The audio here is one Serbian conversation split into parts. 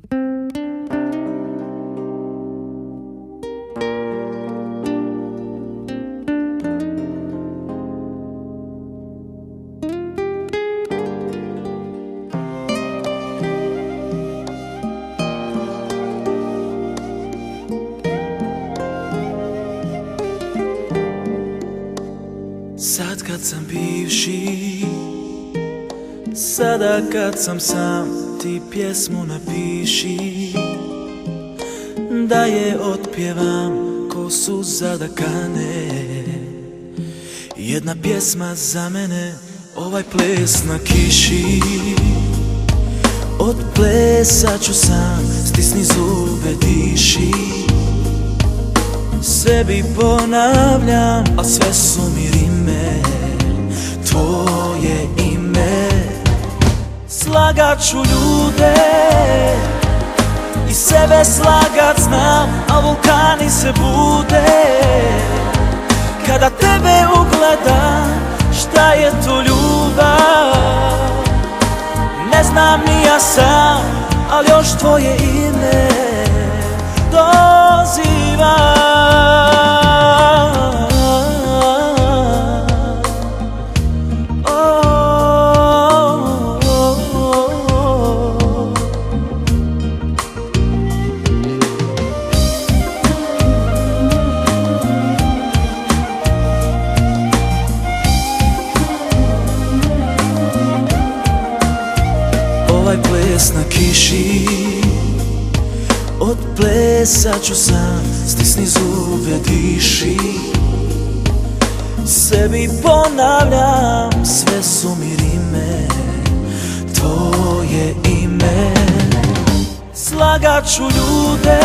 Sad kad sam bivši, sada kad sam sam, ti pjesmu napiši, da je otpjevam ko suza da kane. Jedna pjesma za mene, ovaj ples na kiši. Odplesat ću sam, stisni zube, diši. Sebi ponavljam, a sve su mi rime, tvoje ime. Slagat ću ljude i sebe slagat znam, a vulkani se bude kada tebe ugledam. Šta je to ljubav? Ne znam ni ja sam, ali još tvoje ime dozivam. Ovaj ples na kiši, odplesat ću sam, stisni zube, diši. Sebi ponavljam, sve su mi rime, tvoje ime. Slagat ću ljude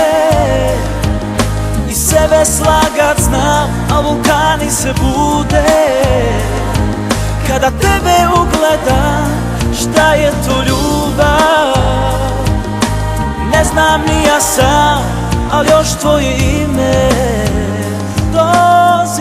i sebe slagat znam, a vulkani se bude kada tebe ugledam. Šta je to ljubav? Ne znam ni ja sam, ali još tvoje ime dozivam.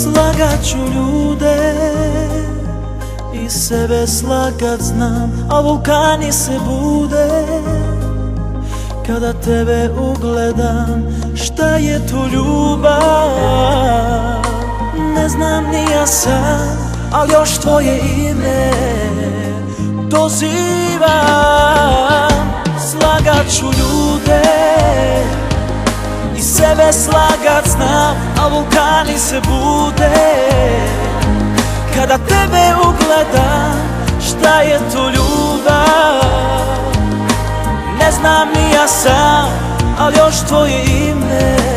Slagat ću ljude i sebe slagat znam, a vulkani se bude kada tebe ugledam. Šta je to ljubav? Ne znam ni ja sam, ali još tvoje ime dozivam. Slagat ću ljude i sebe slagat znam, a vulkani se bude kada tebe ugledam. Šta je to ljubav? Ne znam ni ja sam, ali još tvoje ime